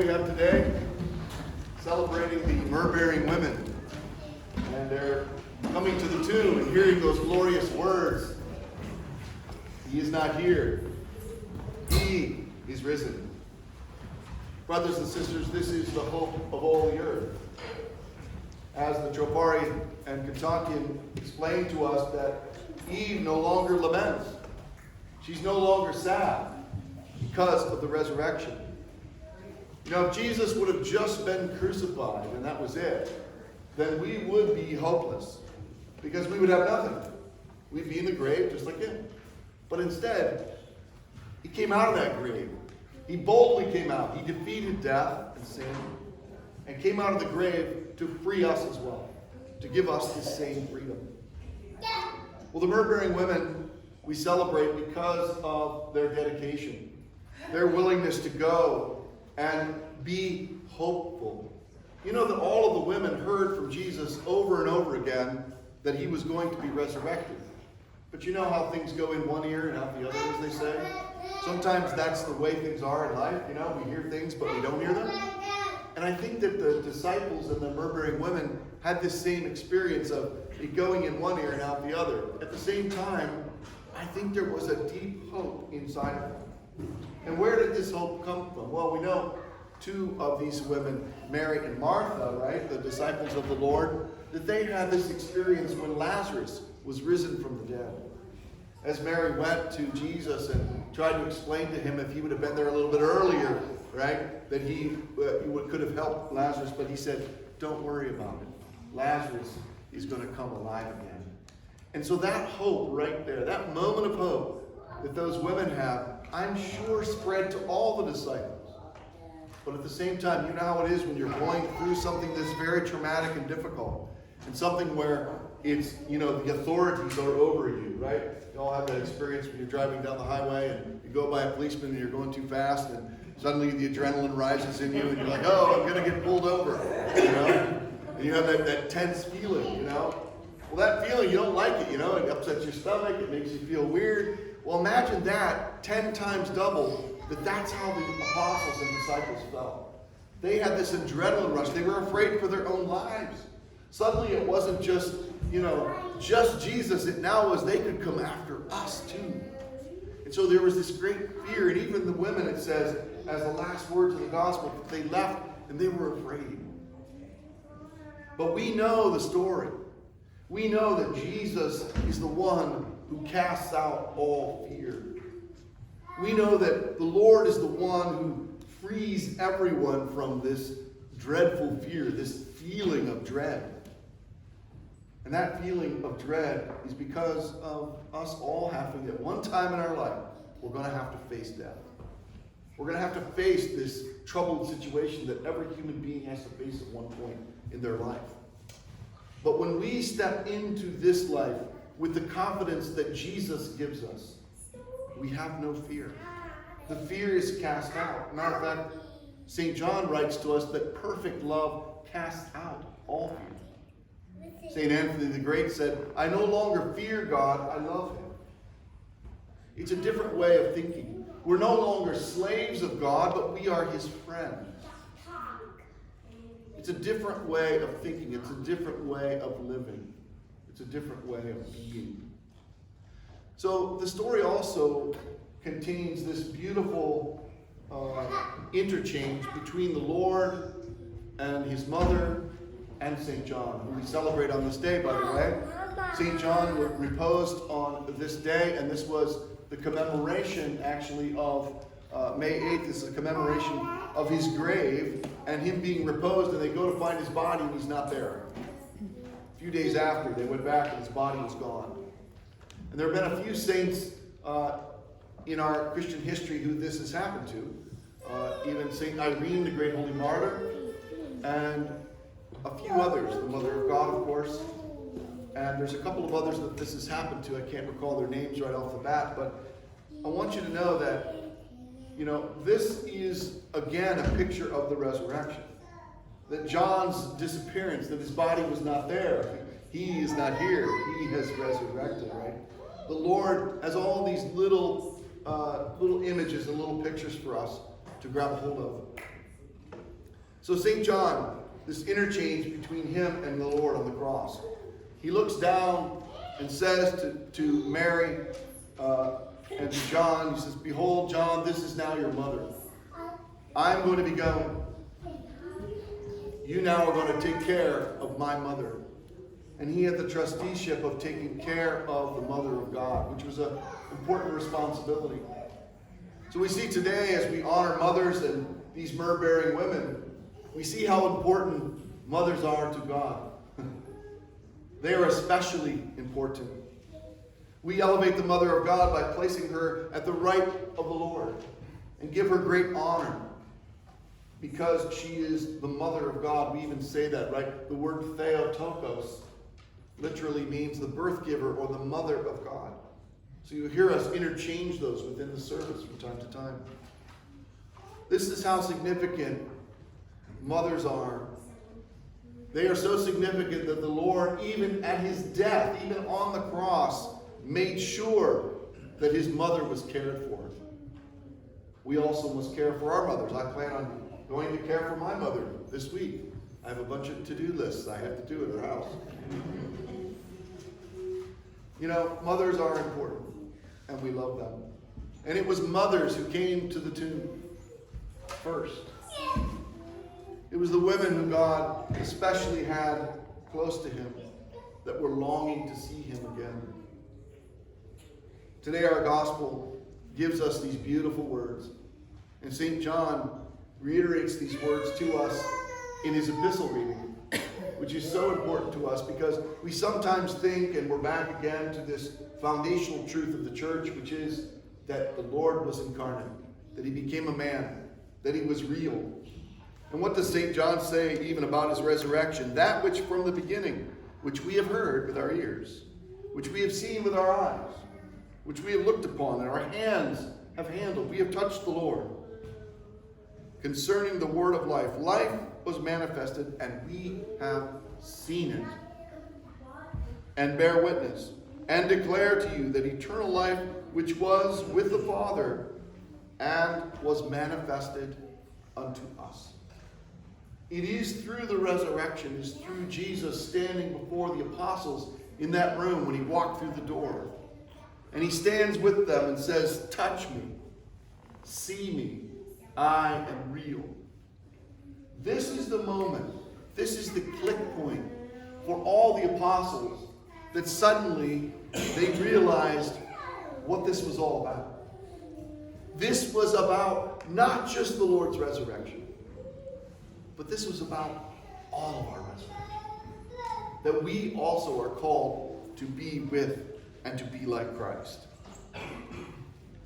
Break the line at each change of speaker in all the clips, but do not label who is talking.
have today, celebrating the Myrrhbearing women. And they're coming to the tomb and hearing those glorious words. He is not here. He is risen. Brothers and sisters, this is the hope of all the earth. As the Tropari and Kentuckian explained to us that Eve no longer laments. She's no longer sad because of the resurrection. You know, if Jesus would have just been crucified and that was it, then we would be hopeless because we would have nothing. We'd be in the grave just like him. But instead, he came out of that grave. He boldly came out. He defeated death and sin and came out of the grave to free us as well, to give us this same freedom. Well, the Myrrhbearing women we celebrate because of their dedication, their willingness to go and be hopeful. You know that all of the women heard from Jesus over and over again that he was going to be resurrected. But you know how things go in one ear and out the other, as they say? Sometimes that's the way things are in life. You know, we hear things, but we don't hear them. And I think that the disciples and the Myrrhbearing women had this same experience of it going in one ear and out the other. At the same time, I think there was a deep hope inside of them. And where did this hope come from? Well, we know two of these women, Mary and Martha, right, the disciples of the Lord, that they had this experience when Lazarus was risen from the dead. As Mary went to Jesus and tried to explain to him if he would have been there a little bit earlier, right, that he could have helped Lazarus, but he said, don't worry about it. Lazarus is going to come alive again. And so that hope right there, that moment of hope that those women have, I'm sure spread to all the disciples. But at the same time, you know how it is when you're going through something that's very traumatic and difficult, and something where it's, you know, the authorities are over you, right? You all have that experience when you're driving down the highway and you go by a policeman and you're going too fast and suddenly the adrenaline rises in you and you're like, oh, I'm going to get pulled over, you know? And you have that tense feeling, you know? Well, that feeling, you don't like it, you know? It upsets your stomach, it makes you feel weird. Well, imagine that 10 times double, that's how the apostles and disciples felt. They had this adrenaline rush. They were afraid for their own lives. Suddenly it wasn't just, you know, just Jesus. It now was they could come after us too. And so there was this great fear. And even the women, it says, as the last words of the gospel, they left and they were afraid. But we know the story. We know that Jesus is the one who casts out all fear. We know that the Lord is the one who frees everyone from this dreadful fear, this feeling of dread. And that feeling of dread is because of us all having, at one time in our life, we're going to have to face death. We're going to have to face this troubled situation that every human being has to face at one point in their life. But when we step into this life with the confidence that Jesus gives us, we have no fear. The fear is cast out. Matter of fact, St. John writes to us that perfect love casts out all fear. St. Anthony the Great said, I no longer fear God, I love him. It's a different way of thinking. We're no longer slaves of God, but we are his friends. It's a different way of thinking. It's a different way of living. It's a different way of being. So the story also contains this beautiful interchange between the Lord and his mother and St. John, who we celebrate on this day, by the way. St. John reposed on this day, and this was the commemoration, actually, of May 8th. This is a commemoration of his grave and him being reposed, and they go to find his body, and he's not there. A few days after, they went back, and his body was gone. And there have been a few saints in our Christian history who this has happened to. Even St. Irene, the great holy martyr, and a few others, the Mother of God, of course. And there's a couple of others that this has happened to. I can't recall their names right off the bat, but I want you to know that, you know, this is, again, a picture of the resurrection. That John's disappearance, that his body was not there. He is not here. He has resurrected, right? The Lord has all these little images and little pictures for us to grab a hold of. So St. John, this interchange between him and the Lord on the cross. He looks down and says to Mary and to John, he says, "Behold, John, this is now your mother. I'm going to be going. You now are going to take care of my mother." And he had the trusteeship of taking care of the mother of God, which was an important responsibility. So we see today, as we honor mothers and these Myrrhbearing women, we see how important mothers are to God. They are especially important. We elevate the mother of God by placing her at the right of the Lord and give her great honor because she is the mother of God. We even say that, right? The word Theotokos literally means the birth giver or the mother of God. So you hear us interchange those within the service from time to time. This is how significant mothers are. They are so significant that the Lord, even at his death, even on the cross, made sure that his mother was cared for. We also must care for our mothers. I plan on going to care for my mother this week. I have a bunch of to-do lists I have to do at her house. You know, mothers are important, and we love them. And it was mothers who came to the tomb first. It was the women who God especially had close to him that were longing to see him again. Today our gospel gives us these beautiful words. And St. John reiterates these words to us in his epistle reading, which is so important to us because we sometimes think, and we're back again to this foundational truth of the church, which is that the Lord was incarnate, that he became a man, that he was real. And what does St. John say even about his resurrection? That which from the beginning, which we have heard with our ears, which we have seen with our eyes, which we have looked upon, and our hands have handled. We have touched the Lord. Concerning the word of life, life was manifested, and we have seen it, and bear witness, and declare to you that eternal life, which was with the Father, and was manifested unto us. It is through the resurrection, it is through Jesus standing before the apostles in that room when he walked through the door. And he stands with them and says, "Touch me, see me, I am real." This is the moment, this is the click point for all the apostles that suddenly they realized what this was all about. This was about not just the Lord's resurrection, but this was about all of our resurrection. That we also are called to be with and to be like Christ.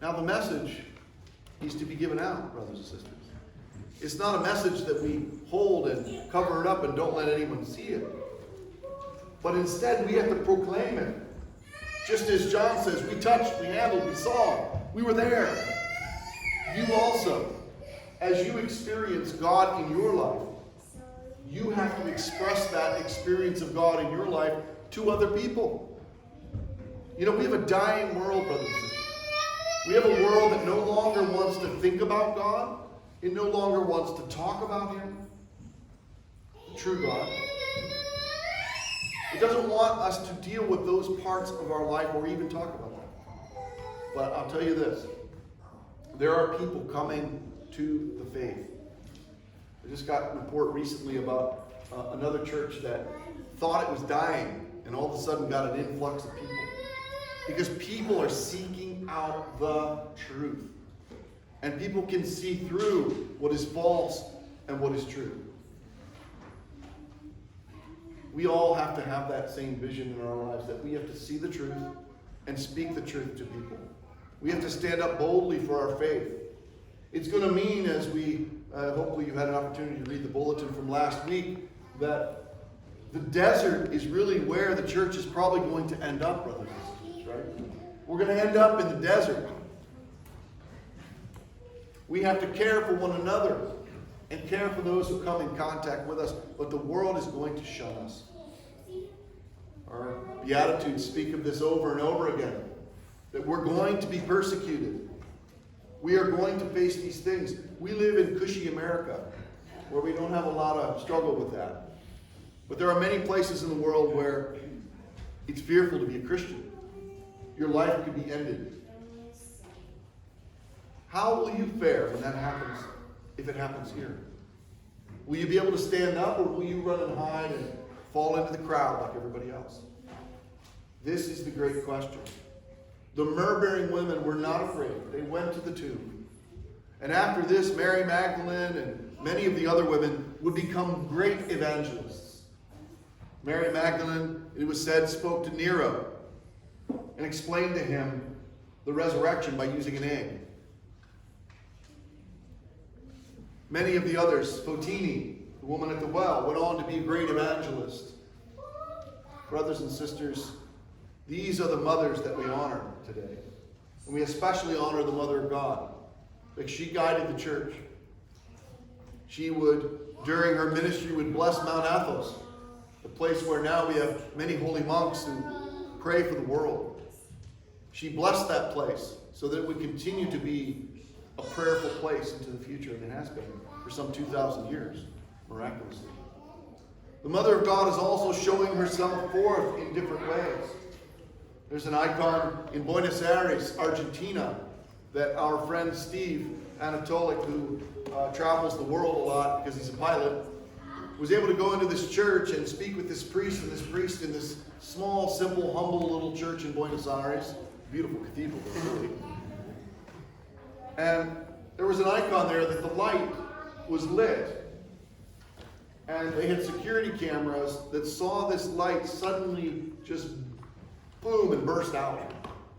Now the message is to be given out, brothers and sisters. It's not a message that we hold and cover it up and don't let anyone see it. But instead we have to proclaim it. Just as John says, we touched, we handled, we saw, we were there. You also, as you experience God in your life, you have to express that experience of God in your life to other people. You know, we have a dying world, brothers and sisters. We have a world that no longer wants to think about God. It no longer wants to talk about him, the true God. It doesn't want us to deal with those parts of our life or even talk about them. But I'll tell you this. There are people coming to the faith. I just got a report recently about another church that thought it was dying and all of a sudden got an influx of people. Because people are seeking out the truth. And people can see through what is false and what is true. We all have to have that same vision in our lives, that we have to see the truth and speak the truth to people. We have to stand up boldly for our faith. It's going to mean, as we, hopefully you had an opportunity to read the bulletin from last week, that the desert is really where the church is probably going to end up, brothers and sisters, right? We're going to end up in the desert. We have to care for one another and care for those who come in contact with us, but the world is going to shun us. Our Beatitudes speak of this over and over again, that we're going to be persecuted. We are going to face these things. We live in cushy America. where we don't have a lot of struggle with that. But there are many places in the world where it's fearful to be a Christian. Your life could be ended. How will you fare when that happens, if it happens here? Will you be able to stand up, or will you run and hide and fall into the crowd like everybody else? This is the great question. The Myrrhbearing women were not afraid. They went to the tomb. And after this, Mary Magdalene and many of the other women would become great evangelists. Mary Magdalene, it was said, spoke to Nero and explained to him the resurrection by using an egg. Many of the others, Fotini, the woman at the well, went on to be a great evangelist. Brothers and sisters, these are the mothers that we honor today. And we especially honor the Mother of God, because she guided the church. She would, during her ministry, would bless Mount Athos, the place where now we have many holy monks who pray for the world. She blessed that place so that it would continue to be a prayerful place into the future, and it has been for some 2,000 years, miraculously. The Mother of God is also showing herself forth in different ways. There's an icon in Buenos Aires, Argentina, that our friend Steve Anatolik, who travels the world a lot because he's a pilot, was able to go into this church and speak with this priest in this small, simple, humble little church in Buenos Aires. Beautiful cathedral, really. And there was an icon there that the light was lit. And they had security cameras that saw this light suddenly just boom and burst out.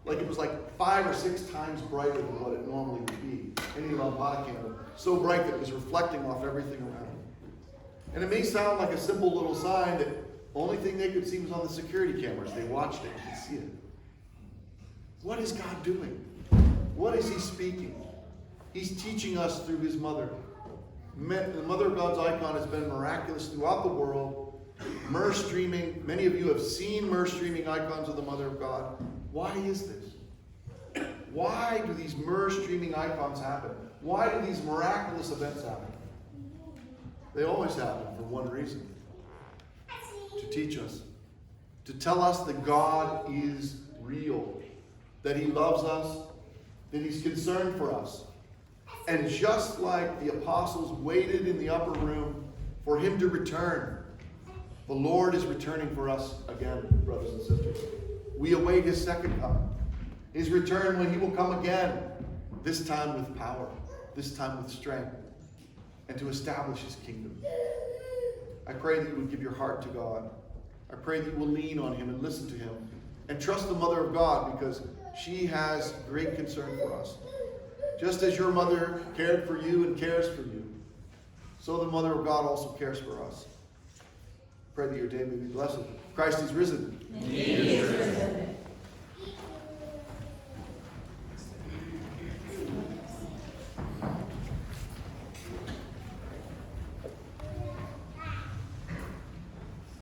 Like it was like 5 or 6 times brighter than what it normally would be. Any lampada candle. So bright that it was reflecting off everything around it. And it may sound like a simple little sign that the only thing they could see was on the security cameras. They watched it and could see it. What is God doing? What is He speaking? He's teaching us through His mother. The Mother of God's icon has been miraculous throughout the world. Myrrh streaming. Many of you have seen myrrh streaming icons of the Mother of God. Why is this? Why do these myrrh streaming icons happen? Why do these miraculous events happen? They always happen for one reason. To teach us. To tell us that God is real. That He loves us. That He's concerned for us. And just like the apostles waited in the upper room for Him to return, the Lord is returning for us again, brothers and sisters. We await His second coming. His return when He will come again, this time with power, this time with strength, and to establish His kingdom. I pray that you would give your heart to God. I pray that you will lean on Him and listen to Him and trust the Mother of God, because she has great concern for us. Just as your mother cared for you and cares for you, so the Mother of God also cares for us. Pray that your day may be blessed. Christ is risen.
He is risen.